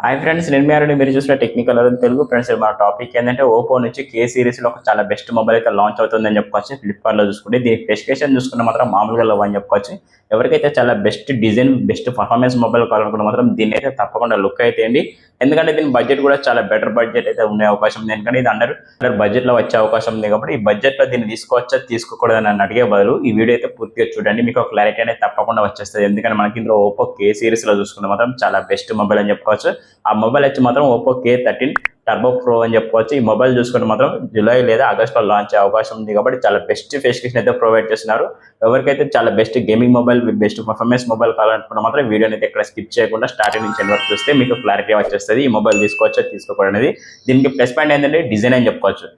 Hi friends, నేను మీ already మీరు చూసిన టెక్నికల్ తెలుగు ఫ్రెండ్స్. మన టాపిక్ ఏంటంటే ఓపో నుంచి కే సిరీస్లో ఒక చాలా బెస్ట్ మొబైల్ అయితే లాంచ్ అవుతుందని చెప్పుకోవచ్చు. ఫ్లిప్కార్ట్లో చూసుకుంటే దీని స్పెసిఫికేషన్ చూసుకుంటే మాత్రం మామూలుగా లవ్ అని చెప్పుకోవచ్చు. ఎవరికైతే చాలా best design best performance mobile కావాలనుకుంటే మాత్రం దీన్ని అయితే తప్పకుండా లుక్ అయితే అండి. ఎందుకంటే దీని బడ్జెట్ కూడా చాలా బెటర్ బడ్జెట్ అయితే ఉండే అవకాశం ఉంది. ఎందుకంటే ఇది అండర్ బడ్జెట్లో వచ్చే అవకాశం ఉంది. కాబట్టి ఈ బడ్జెట్లో దీన్ని తీసుకోవచ్చా తీసుకోకూడదని నన్ను అడిగే బదులు ఈ వీడియో అయితే పూర్తిగా చూడండి, మీకు ఒక క్లారిటీ అనేది తప్పకుండా వచ్చేస్తుంది. ఎందుకంటే మనకి ఇందులో ఓపో కే సిరీస్లో చూసుకుంటే మాత్రం చాలా బెస్ట్ మొబైల్ అని చెప్పుకోవచ్చు. ఆ మొబైల్ వచ్చి మాత్రం ఓపో K13 టర్బో ప్రో అని చెప్పుకోవచ్చు. ఈ మొబైల్ చూసుకుంటే మాత్రం జూలై లేదా ఆగస్టులో లాంచ్ అయ్యే అవకాశం ఉంది. కాబట్టి చాలా బెస్ట్ స్పెసిఫికేషన్ అయితే ప్రొవైడ్ చేస్తున్నారు. ఎవరికైతే చాలా best gaming mobile best performance mobile కావాలనుకుంటే మాత్రం వీడియోని అయితే ఎక్కడ స్కిప్ చేయకుండా స్టార్టింగ్ నుంచి ఎండ్ వరకు చూస్తే మీకు క్లారిటీ వచ్చేస్తుంది. ఈ మొబైల్ తీసుకోవచ్చా తీసుకోకూడదు అనేది. దీనికి ప్లస్ పాయింట్ ఏంటంటే డిజైన్ అని చెప్పుకోవచ్చు.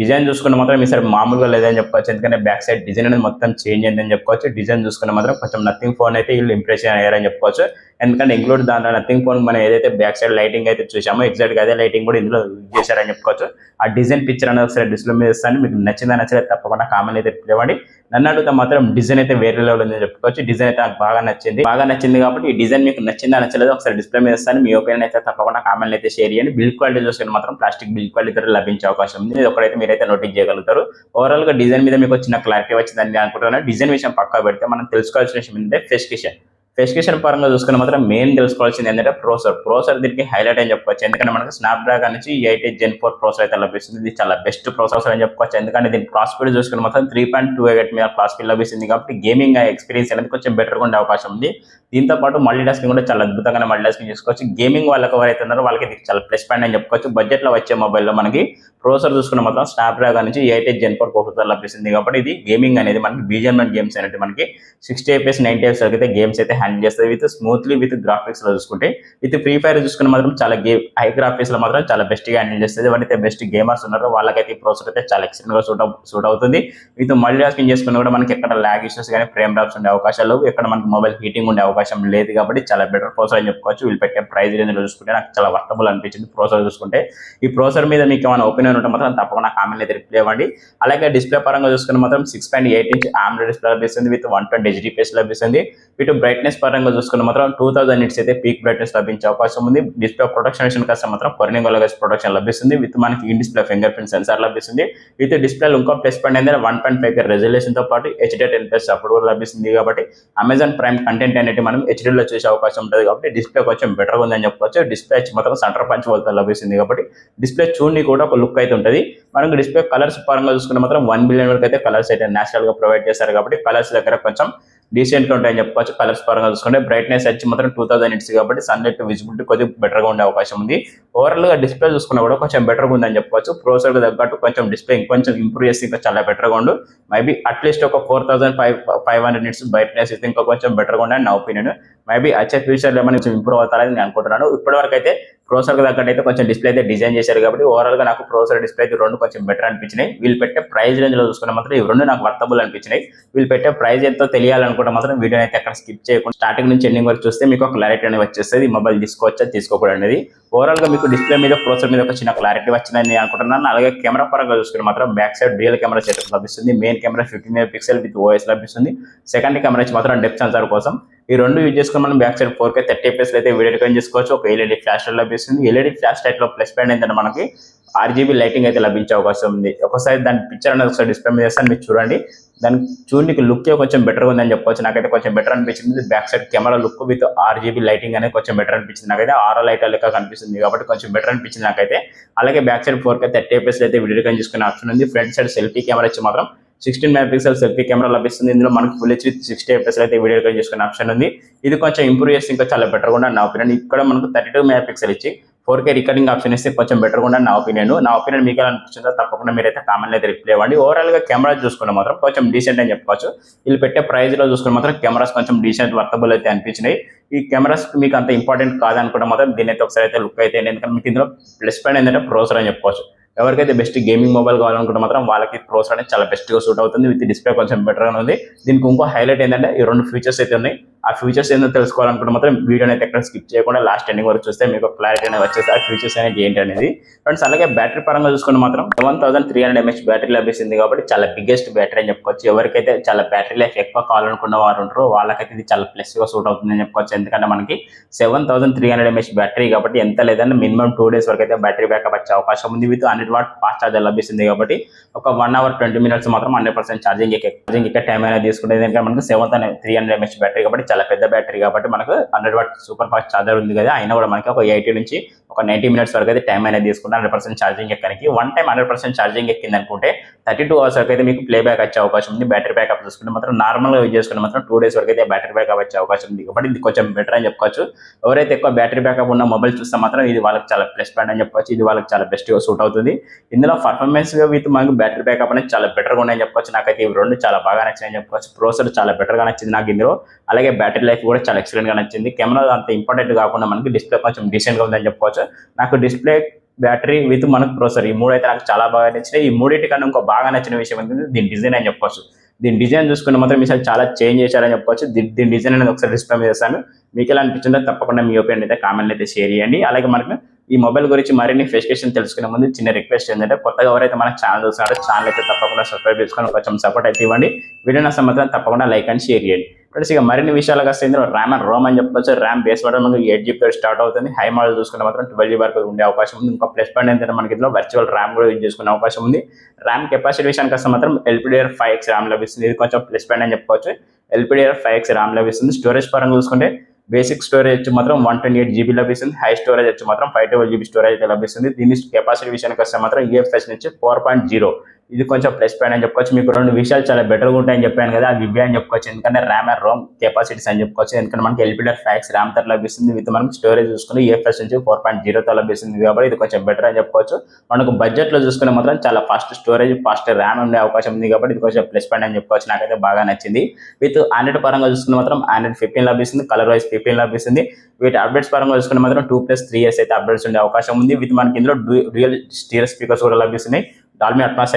డిజైన్ చూసుకుంటే మాత్రం ఈసారి మామూలుగా లేదని చెప్పుకోవచ్చు. ఎందుకంటే బ్యాక్ సైడ్ డిజైన్ అనేది మొత్తం చేంజ్ అయిందని చెప్పుకోవచ్చు. డిజైన్ చూసుకుంటే మాత్రం కొంచెం నథింగ్ ఫోన్ అయితే వీళ్ళు ఇంప్రెషన్ అయ్యారని చెప్పుకోవచ్చు. ఎందుకంటే ఇంక్లూడ్ దాంట్లో నథింగ్ ఫోన్ మనం ఏదైతే బ్యాక్ సైడ్ లైటింగ్ అయితే చూసామో ఎగ్జాక్ట్గా అదే లైటింగ్ కూడా ఇందులో యూజ్ చేశారని చెప్పుకోవచ్చు. ఆ డిజైన్ పిక్చర్ అనేది ఒకసారి డిస్ప్లే మీద ఇస్తాను. మీకు నచ్చిందా నచ్చలేదు తప్పకుండా కామెంట్ అయితే ఇవ్వండి. నన్ను అడిగితే మాత్రం డిజైన్ అయితే వేరే లెవెల్ ఉందని చెప్పుకోవచ్చు. డిజైన్ అయితే నాకు బాగా నచ్చింది కాబట్టి ఈ డిజైన్ మీకు నచ్చిందా నచ్చలేదు ఒకసారి డిస్ప్లే మీద ఇస్తాను. మీ ఒపీనియన్ అయితే తప్పకుండా కామెంట్ అయితే షేర్ చేయండి. బిల్డ్ క్వాలిటీ చూసుకుని మాత్రం ప్లాస్టిక్ బిల్డ్ క్వాలిటీ లభించే అవకాశం ఉంది. ఇది ఒకటైతే మీరైతే నోటీస్ చేయగలుగుతారు. ఓవరాల్ గా డిజైన్ మీద మీకు చిన్న క్లారిటీ వచ్చిందని అనుకుంటున్నాను. డిజైన్ విషయం పక్కా పెడితే మనం తెలుసుకోవాల్సిన విషయం ఏంటంటే స్పెసిఫికేషన్ పరంగా చూసుకుని మాత్రం మెయిన్ తెలుసుకోవాల్సింది ఏంటంటే ప్రోసెసర్ దీనికి హైలైట్ అని చెప్పుకోవచ్చు. ఎందుకంటే మనకు స్నాప్డ్రాగన్ నుంచి 8 Gen 4 ప్రోసెసర్ అయితే లభిస్తుంది. ఇది చాలా బెస్ట్ ప్రోసెసర్ అని చెప్పుకోవచ్చు. ఎందుకంటే దీని క్లాస్ స్పీడ్ చూసుకుని మాత్రం 3.28 మీద క్లాస్ స్పీడ్ లభిస్తుంది. కాబట్టి గేమింగ్ ఎక్స్పీరియన్స్ అనేది కొంచెం బెటర్గా ఉండే అవకాశం ఉంది. దీంతో పాటు మల్టీ టాస్కింగ్ కూడా చాలా అద్భుతంగా మల్టీ టాస్కింగ్ చేసుకోవచ్చు. గేమింగ్ వాళ్ళకి ఎవరైతే ఉన్నారో వాళ్ళకి ఇది చాలా ప్లస్ పాయింట్ అని చెప్పుకోవచ్చు. బడ్జెట్లో వచ్చే మొబైల్లో మనకి ప్రోసెసర్ చూసుకున్న మాత్రం స్నాప్డ్రాగన్ నుంచి 8 Gen 4 ప్రోసెసర్ లభిస్తుంది. కాబట్టి ఇది గేమింగ్ అనేది మనకి బీజిఎంఐ గేమ్స్ అనేది మనకి 60 FPS 90 FPS వరకు అయితే గేమ్స్ అయితే హ్యాండిల్ చేస్తుంది. విత్ స్మూత్లీ విత్ గ్రాఫిక్స్ లో చూసుకుంటే విత్ ఫ్రీ ఫైర్ చూసుకుని మాత్రం చాలా హై గ్రాఫిక్స్ లో మాత్రం చాలా బెస్ట్ గా హ్యాండిల్ చేస్తుంది. ఎవరైతే బెస్ట్ గేమర్స్ ఉన్నారో వాళ్ళకైతే ఈ ప్రోసెసర్ అయితే చాలా ఎక్సలెంట్ గా సూట్ అవుతుంది. విత్ మల్టీ టాస్కింగ్ చేసుకుని కూడా మనకి ఎక్కడ ల్యాగ్ ఇష్యూస్ కానీ ఫ్రేమ్ డ్రాప్స్ ఉండే అవకాశాలు ఎక్కడ మనకి మొబైల్ హీటింగ్ ఉండే అవకాశం లేదు. కాబట్టి చాలా బెటర్ ప్రోసెసర్ అని చెప్పుకోవచ్చు. వీళ్ళు పెట్టే ప్రైస్ రేంజ్ లో చూసుకుంటే నాకు చాలా వర్తబుల్ అనిపించింది ప్రోసెసర్ చూసుకుంటే. ఈ ప్రోసెసర్ మీద మీకు ఏమైనా ఒపీనియన్ ఉంటే మాత్రం తప్పకుండా కామెంట్ అయితే రిప్లై ఇవ్వండి. అలాగే డిస్ప్లే పరంగా చూసుకుని మాత్రం 6.8 ఇంచ్ AMOLED డిస్ప్లే లభిస్తుంది. విత్ 120 HDPS లభిస్తుంది. వీటి బ్రైట్నెస్ పరంగా చూసుకుని మాత్రం 2000 నిట్స్ అయితే పీక్ బ్రైట్నెస్ లభించే అవకాశం ఉంది. డిస్ప్లే ప్రొటెక్షన్ విషయం కాస్త మాత్రం కొర్నింగ్ ప్రొటెక్షన్ లభిస్తుంది. విత్ మనకి in display finger print censor లభిస్తుంది. విత్ డిస్ప్లే ఇంకో ప్లస్ పాయింట్ ఏంటంటే 1.5K రెజల్యూషన్ తో పాటు HD10+ సపోర్ట్ కూడా లభిస్తుంది. కాబట్టి అమెజాన్ ప్రైమ్ కంటెంట్ అనేది మనం హెచ్డీలో చూసే అవకాశం ఉంటుంది. కాబట్టి డిస్ప్లే కొంచెం బెటర్గా ఉందని చెప్పుకోవచ్చు. డిస్ప్లే మాత్రం సెంటర్ పంచ్ వల్ల లభిస్తుంది. కాబట్టి డిస్ప్లే చూడని కూడా ఒక లుక్ అయితే ఉంటుంది. మనకు డిస్ప్లే కలర్స్ పరంగా చూసుకుంటే మాత్రం 1 బిలియన్ వరకు అయితే కలర్స్ అయితే నేచురల్ గా ప్రొవైడ్ చేస్తారు. కాబట్టి కలర్స్ దగ్గర కొంచెం డీసెంట్ గా ఉంటాయని చెప్పుకోవచ్చు. కలర్స్ పరంగా చూసుకుంటే బ్రైట్నెస్ వచ్చి మాత్రం 2000 నిట్స్ కాబట్టి సన్లైట్ విజిబిలిటీ కొద్దిగా బెటర్ గా ఉండే అవకాశం ఉంది. ఓవరాల్ గా డిస్ప్లే చూసుకున్నా కూడా కొంచెం బెటర్ గా ఉందని చెప్పుకోవచ్చు. ప్రోసెసర్ తగ్గట్టు కొంచెం డిస్ప్లే ఇంకొంచెం ఇంప్రూవ్ చేసి ఇంకా చాలా బెటర్ గా ఉండు. మేబీ అట్లీస్ట్ ఒక 4500 నిట్స్ బ్రైట్నెస్ అయితే ఇంకా కొంచెం బెటర్ గా ఉందని నా ఒపీనియన్. మేబీ వచ్చే ఫ్యూచర్ లో ఏమైనా ఇంప్రూవ్ అవుతారని నేను అనుకుంటున్నాను. ఇప్పటివరకు అయితే ప్రోసెసర్ తగ్గట్టు అయితే కొంచెం డిస్ప్లే అయితే డిజైన్ చేశారు. కాబట్టి ఓవరాల్ గా నాకు ప్రోసెసర్ డిస్ప్లే అయితే రెండు కొంచెం బెటర్ అనిపించినాయి. వీళ్ళు పెట్టే ప్రైస్ రేంజ్ లో చూసుకున్న మాత్రం ఈ రెండు నాకు వర్తబుల్ అనిపించినాయి. వీళ్ళు పెట్టే ప్రైస్ ఎంతో తెలియాలనుకుంటే మాత్రం వీడియో అయితే అక్కడ స్కిప్ చేయకుండా స్టార్టింగ్ నుంచి ఎండింగ్ వరకు చూస్తే మీకు ఒక క్లారిటీ అనేది వచ్చేస్తుంది. మొబైల్ తీసుకోవచ్చా తీసుకోకూడదు అనేది. ఓవరాల్ గా మీకు డిస్ప్లే మీద ప్రోసెసర్ మీద ఒక చిన్న క్లారిటీ వచ్చిందని నేను అనుకుంటున్నాను. అలాగే కెమెరా పరంగా చూసుకుని మాత్రం back side rear camera setup లభిస్తుంది. Main camera 15 MP with OIS లభిస్తుంది. సెకండ్ కెమెరా వచ్చి మాత్రం డెప్త్ సెన్సార్ కోసం. ఈ రెండు యూజ్ చేసుకుని మనం బ్యాక్ సైడ్ 4K 30 FPS అయితే వీడియో రికార్డ్ చేసుకోవచ్చు. ఒక LED ఫ్లాష్ లైట్ లభిస్తుంది. LED ఫ్లాష్ లైట్ లో ప్లస్ పాయింట్ ఏంటంటే మనకి RGB లైటింగ్ అయితే లభించే అవకాశం ఉంది. ఒకసారి దాని పిక్చర్ అనేది ఒకసారి డిస్ప్లే మీద చేస్తాను, మీరు చూడండి. దాని చూడడానికి లుక్ కొంచెం బెటర్ ఉందని చెప్పొచ్చు. నాకైతే కొంచెం బెటర్ అనిపించింది. Back side camera look with RGB lighting అనేది కొంచెం బెటర్ అనిపించింది. నాకైతే ఆరో లైట్ లెక్క కనిపిస్తుంది కాబట్టి కొంచెం బెటర్ అనిపించింది నాకైతే. అలాగే బ్యాక్ సైడ్ 4K 30 FPS అయితే వీడియో రికార్డ్ చేసుకునే ఆప్షన్ ఉంది. ఫ్రంట్ సైడ్ సెల్ఫీ కెమెరా వచ్చి మాత్రం 16 MP సెల్ఫీ కెమెరా లభిస్తుంది. ఇందులో మనకు ఫుల్ హెచ్డీ 60 FPS అయితే వీడియో రికార్డ్ చేసుకునే ఆప్షన్ ఉంది. ఇది కొంచెం ఇంప్రూవ్ చేస్తే ఇంకా చాలా బెటర్గా ఉండాలి నా ఒపీనియన్. ఇక్కడ మనకు 32 MP ఇచ్చి 4K రికార్డింగ్ ఆప్షన్ ఇస్తే కొంచెం బెటర్గా ఉండాలి నా ఒపీనియన్. మీకు ఎలా అనిపించిందో తప్పకుండా మీరైతే కామెంట్ అయితే రిప్లై ఇవ్వండి. ఓవరాల్ గా కెమెరా చూసుకున్న మాత్రం కొంచెం డీసెంట్ అని చెప్పుకోవచ్చు. వీళ్ళు పెట్టే ప్రైస్ లో చూసుకున్న మాత్రం కెమెరాస్ కొంచెం డీసెంట్ వర్తబుల్ అయితే అనిపించినాయి. ఈ కెమెరాస్ మీకు అంత ఇంపార్టెంట్ కాదనుకుంటే మాత్రం దీని అయితే ఒకసారి అయితే లుక్ అయితే. ఎందుకంటే మీకు ఇందులో ప్లస్ పాయింట్ ఏంటంటే ప్రోసెసర్ అని చెప్పుకోవచ్చు. ఎవరికైతే బెస్ట్ గేమింగ్ మొబైల్ కావాలనుకుంటే మాత్రం వాళ్ళకి ప్రోసెసర్ అనేది చాలా బెస్ట్ గా సూట్ అవుతుంది. విత్ డిస్ప్లే కొంచెం బెటర్ గా ఉంది. దీనికి ఇంకో హైలైట్ ఏంటంటే ఈ రెండు ఫీచర్స్ అయితే ఉన్నాయి. ఆ ఫ్యూచర్స్ ఏంటో తెలుసుకోవాలనుకుంటే మాత్రం వీడియోని అయితే ఎక్కడ స్కిప్ చేయకుండా లాస్ట్ ఎండింగ్ వరకు చూస్తే మీకు క్లారిటీ అనేది వచ్చేసి ఆ ఫ్యూచర్స్ అనేది ఏంటి అనేది. ఫ్రెండ్స్ అలాగే బ్యాటరీ పరంగా చూసుకుంటే మాత్రం 1300 mAh బ్యాటరీ లభిస్తుంది కాబట్టి చాలా బిగ్గెస్ట్ బ్యాటరీ అని చెప్పుకోవచ్చు. ఎవరికైతే చాలా బ్యాటరీ లైఫ్ ఎక్కువ కావాలనుకున్న వారు ఉంటారో వాళ్ళకైతే ఇది చాలా ప్లస్ గా సూట్ అవుతుందని చెప్పుకోవచ్చు. ఎందుకంటే మనకి 7300 mAh బ్యాటరీ కాబట్టి ఎంత లేదన్నా మినిమం 2 days వరకు అయితే బ్యాటరీ బ్యాకప్ వచ్చే అవకాశం ఉంది. విత్ 100 వాట్ ఫాస్ట్ ఛార్జర్ లభిస్తుంది కాబట్టి ఒక 1 hour 20 minutes మాత్రం 100% ఛార్జింగ్ ఎక్కే టైం అనేది తీసుకుంటే ఎందుకంటే మనకు 7300 mAh బ్యాటరీ కాబట్టి చాలా పెద్ద బ్యాటరీ కాబట్టి మనకు 100 వాట్ సూపర్ ఫాస్ట్ ఛార్జర్ ఉంది కదా, అయినా కూడా మనకి ఒక 80 నుంచి ఒక 90 minutes వరకు అయితే టైం అనేది తీసుకుంటే 100% ఛార్జింగ్ ఎక్కడానికి. వన్ టైం 100% ఛార్జింగ్ ఎక్కింది అనుకుంటే 32 hours వరకు అయితే మీకు ప్లే బ్యాక్ వచ్చే అవకాశం ఉంది. బ్యాటరీ బ్యాకప్ చూసుకుంటే మాత్రం నార్మల్గా యూజ్ చేసుకుంటే మాత్రం 2 days వరకు అయితే బ్యాటరీ బ్యాకప్ వచ్చే అవకాశం ఉంది కాబట్టి ఇది కొంచెం బెటర్ అని చెప్పుకోవచ్చు. ఎవరైతే ఎక్కువ బ్యాటరీ బ్యాకప్ ఉన్న మొబైల్ చూస్తే మాత్రం ఇది వాళ్ళకి చాలా ప్లస్ పాయింట్ అని చెప్పుకోవచ్చు. ఇది వాళ్ళకి చాలా బెస్ట్గా సూట్ అవుతుంది. ఇందులో పర్ఫార్మెన్స్ విత్ మనకు బ్యాటరీ బ్యాకప్ అనేది చాలా బెటర్గా ఉన్నాయని చెప్పుకోవచ్చు. నాకైతే ఇవి రెండు చాలా బాగా నచ్చాయని చెప్పుకోవచ్చు. ప్రాసెసర్ చాలా బెటర్గా నచ్చింది నాకు ఇందులో. అలాగే బ్యాటరీ లైఫ్ కూడా చాలా ఎక్సలెంట్ గా నచ్చింది. కెమెరా అంత ఇంపార్టెంట్ కాకుండా మనకి డిస్ప్లే కొంచెం డీసెంట్ గా ఉందని చెప్పుకోవచ్చు. నాకు డిస్ప్లే, బ్యాటరీ విత్ మనకు ప్రాసెసర్ ఈ మూడు అయితే నాకు చాలా బాగా నచ్చినాయి. ఈ మూడింటి కన్నా ఇంకో బాగా నచ్చిన విషయం ఏంటంటే దీని డిజైన్ అని చెప్పుకోవచ్చు. దీని డిజైన్ చూసుకుంటే మాత్రం ఈసారి చాలా చేంజ్ చేశారని చెప్పుకోవచ్చు. దీని డిజైన్ అనేది ఒకసారి డిస్ప్లే మీద చేస్తాను. మీకు ఎలా అనిపించిందో తప్పకుండా మీ ఒపీనియన్ అయితే కామెంట్ అయితే షేర్ చేయండి. అలాగే మనకు ఈ మొబైల్ గురించి మరిన్ని స్పెసిఫికేషన్ తెలుసుకునే ముందు చిన్న రిక్వెస్ట్ ఏంటంటే కొత్తగా ఎవరైతే మన ఛానల్ చూస్తున్నారో ఛానల్ అయితే తప్పకుండా సబ్స్క్రైబ్ చేసుకొని కొంచెం సపోర్ట్ అయితే ఇవ్వండి. వీడియో నచ్చితే మాత్రం తప్పకుండా లైక్ అండ్ షేర్ చేయండి. ఫ్రెండ్స్ ఇక మరిన్ని విషయాలకు వస్తే ఇందులో ర్యామ్ అండ్ రోమ్ అని చెప్పొచ్చు. ర్యామ్ బేస్ మోడల్ మనకి 8GB స్టార్ట్ అవుతుంది. హై మోడల్ చూసుకుంటే మాత్రం 12GB వరకు ఉండే అవకాశం ఉంది. ఇంకా ప్లస్ పాయింట్ ఏంటంటే మనకి ఇందులో వర్చువల్ ర్యామ్ కూడా యూజ్ చేసుకునే అవకాశం ఉంది. ర్యామ్ కెపాసిటీ విషయానికి వస్తే మాత్రం LPDDR5X ర్యామ్ లభిస్తుంది. ఇది కొంచెం ప్లస్ పాయింట్ అని చెప్పుకోవచ్చు. LPDDR5X ర్యామ్ లభిస్తుంది. స్టోరేజ్ పరంగా చూసుకుంటే బేసిక్ స్టోరేజ్ మాత్రం 128GB లభిస్తుంది. హై స్టోరేజ్ వచ్చి మాత్రం 512GB స్టోరేజ్ అయితే లభిస్తుంది. దీని కెపాసిటీ విషయానికి వస్తే మాత్రం UFS నుంచి 4.0 ఇది కొంచెం ప్లస్ పాయింట్ అని చెప్పుకోవచ్చు. మీకు రెండు విషయాలు చాలా బెటర్గా ఉంటాయని చెప్పాను కదా, అది ఇవే అని చెప్పుకోవచ్చు. ఎందుకంటే ర్యామ్ అండ్ రోమ్ కెపాసిటీస్ అని చెప్పుకోవచ్చు. ఎందుకంటే మనకి LPDDR5X ర్యామ్ తో లభిస్తుంది. విత్ మనకి స్టోరేజ్ చూసుకుని UFS నుంచి 4.0తో లభిస్తుంది కాబట్టి ఇది కొంచెం బెటర్ అని చెప్పుకోవచ్చు. మనకు బడ్జెట్ లో చూసుకునే మాత్రం చాలా ఫాస్ట్ స్టోరేజ్, ఫాస్ట్ ర్యామ్ ఉండే అవకాశం ఉంది కాబట్టి ఇది కొంచెం ప్లస్ పాయింట్ అని చెప్పుకోవచ్చు. నాకైతే బాగా నచ్చింది. విత్ ఆండ్రాయిడ్ పరంగా చూసుకుని మాత్రం ఆండ్రాయిడ్ 15 లభిస్తుంది. కలర్ వైజ్ 15 లభిస్తుంది. వీటి అప్డేట్స్ పరంగా చూసుకుంటే మాత్రం 2+3 years అయితే అప్డేట్స్ ఉండే అవకాశం ఉంది. విత్ మనకి ఇందులో డ్యూయల్ స్టీరియో స్పీకర్స్ కూడా లభిస్తున్నాయి. డాల్బీ అట్మాస్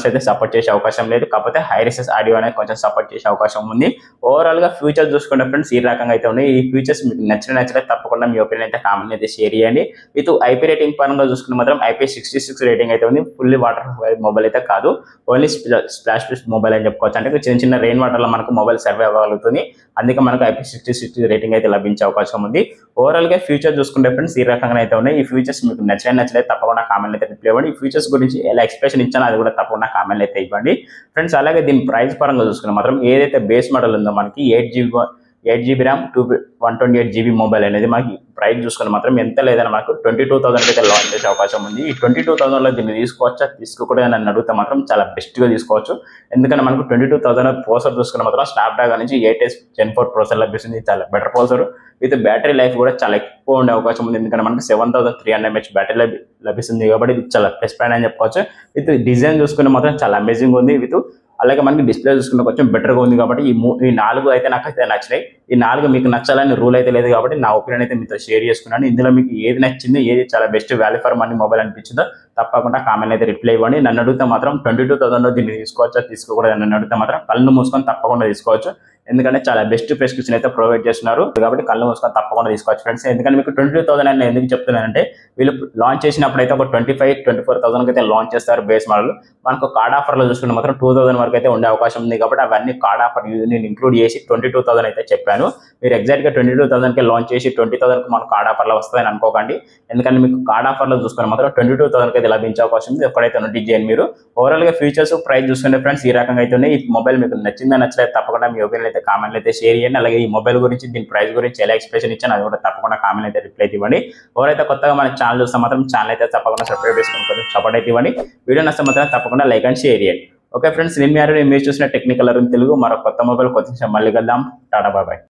అయితే సపోర్ట్ చేసే అవకాశం లేదు. కాకపోతే హై రిసెస్ ఆడియో అనేది కొంచెం సపోర్ట్ చేసే అవకాశం ఉంది. ఓవరాల్ గా ఫ్యూచర్స్ చూసుకుంటే ఫ్రెండ్స్ ఈ రకంగా అయితే ఉన్నాయి. ఈ ఫ్యూచర్స్ మీకు నచ్చితే తప్పకుండా మీ ఒపీనియన్ అయితే కామెంట్ అయితే షేర్ చేయండి. విత్ IP రేటింగ్ పరంగా చూసుకుంటే మాత్రం IP66 రేటింగ్ అయితే ఉంది. ఫుల్లీ వాటర్ మొబైల్ అయితే కాదు, ఓన్లీ స్ప్లాష్ ప్రూఫ్ మొబైల్ అని చెప్పుకోవచ్చు. అంటే చిన్న రెయిన్ వాటర్ లో మనకు మొబైల్ సర్వే అవ్వగలుగుతుంది. అందుకే మనకు IP66 రేటింగ్ అయితే లభించే అవకాశం ఉంది. ఓవరాల్ గా ఫ్యూచర్ చూసుకుంటే ఫ్రెండ్స్ ఈ రకంగా అయితే ఉన్నాయి. ఈ ఫ్యూచర్స్ మీకు నచ్చలేదు తప్పకుండా కామెంట్ అయితే రిప్లై ఇవ్వండి. ఈ ఫ్యూచర్స్ గురించి ఎలా ఎక్స్ప్రెషన్ ఇచ్చానో అది కూడా తప్పకుండా కామెంట్ అయితే ఇవ్వండి ఫ్రెండ్స్. అలాగే దీని ప్రైస్ పరంగా చూసుకుని మాత్రం ఏదైతే బేస్ మోడల్ ఉందో మనకి 8GB ర్యామ్ 128GB మొబైల్ అనేది మనకి ప్రైస్ చూసుకుని మాత్రం ఎంత లేదని మనకు 22,000 అయితే లాంచ్ చేసే అవకాశం ఉంది. ఈ 22,000లో దీన్ని తీసుకోవచ్చా తీసుకోకూడదు నన్ను అడిగితే మాత్రం చాలా బెస్ట్ గా తీసుకోవచ్చు. ఎందుకంటే మనకు 22,000 ప్రాసెసర్ చూసుకుని మాత్రం స్నాప్డ్రాగన్ నుంచి 8S Gen 4 ప్రాసెసర్ లభిస్తుంది. చాలా better processor. With battery life కూడా చాలా ఎక్కువ ఉండే అవకాశం ఉంది. ఎందుకంటే మనకు 7300 mAh బ్యాటరీ లభిస్తుంది కాబట్టి ఇది చాలా ప్లస్ పాయింట్ అని చెప్పుకోవచ్చు. విత్ డిజైన్ చూసుకుంటే మాత్రం చాలా అమేజింగ్ ఉంది. విత్ అలాగే మనకి డిస్ప్లే చూసుకుంటే కొంచెం బెటర్గా ఉంది కాబట్టి ఈ 4 అయితే నాకైతే నచ్చినాయి. ఈ 4 మీకు నచ్చాలని రూల్ అయితే లేదు కాబట్టి నా ఒపీనియన్ అయితే మీతో షేర్ చేసుకున్నాను. ఇందులో మీకు ఏది నచ్చింది, ఏది చాలా best value for money mobile అనిపించిందో తప్పకుండా కామెంట్ అయితే రిప్లై ఇవ్వండి. నన్ను అడిగితే మాత్రం 22,000లో దీన్ని తీసుకోవచ్చా తీసుకోకూడదు నన్ను అడిగితే మాత్రం కళ్ళు మూసుకొని తప్పకుండా తీసుకోవచ్చు. ఎందుకంటే చాలా బెస్ట్ ప్రిస్క్రిప్షన్ అయితే ప్రొవైడ్ చేస్తున్నారు కాబట్టి కళ్ళు మూసుకొని తప్పకుండా తీసుకోవచ్చు ఫ్రెండ్స్. ఎందుకంటే మీకు 22,000 అని ఎందుకు చెప్తున్నానంటే వీళ్ళు లాంచ్ చేసినప్పుడు అయితే ఒక 25,000-24,000 అయితే లాంచ్ చేస్తారు బేస్ మోడల్. మనకు కార్డ్ ఆఫర్లో చూసుకుంటే మాత్రం 2,000 వరకు అయితే ఉండే అవకాశం ఉంది కాబట్టి అవన్నీ కార్డ్ ఆఫర్ నేను ఇంక్లూడ్ చేసి 22,000 అయితే చెప్పాను. మీరు ఎగ్జాక్ట్గా 22,000కే లాంచ్ చేసి 20,000కి మనకు కార్డ్ ఆఫర్లో వస్తుందని అనుకోకండి. ఎందుకంటే మీకు కార్డ్ ఆఫర్లో చూసుకుని మాత్రం 22,000కి అయితే లభించే అవకాశం ఉంది. ఎక్కడైతే నోటీస్ చేయండి మీరు. ఓవరాల్గా ఫీచర్స్ ప్రైస్ చూసుకుంటే ఫ్రెండ్స్ ఈ రకంగా అయితే ఉన్నాయి. ఈ మొబైల్ మీకు నచ్చిందా నచ్చలేదు తప్పకుండా మీ ఒపీనియన్ అయితే కామెంట్ అయితే షేర్ చేయండి. అలాగే ఈ మొబైల్ గురించి దీని ప్రైస్ గురించి ఎలా ఎక్స్ప్రెషన్ ఇచ్చాను అది కూడా తప్పకుండా కామెంట్ అయితే రిప్లై ఇవ్వండి. ఎవరైతే కొత్తగా మన ఛానల్ చూస్తే మాత్రం ఛానల్ అయితే తప్పకుండా సబ్స్క్రైబ్ చేసుకొని సపోర్ట్ అయితే ఇవ్వండి. వీడియో నచ్చితే మాత్రం తప్పకుండా లైక్ అండ్ షేర్ చేయండి. ఓకే ఫ్రెండ్స్, నేను మీరు చూసిన టెక్నికల్ తెలుగు మరో కొత్త మొబైల్ కొత్త మళ్ళీ కలుద్దాం. టాటా బాయ్.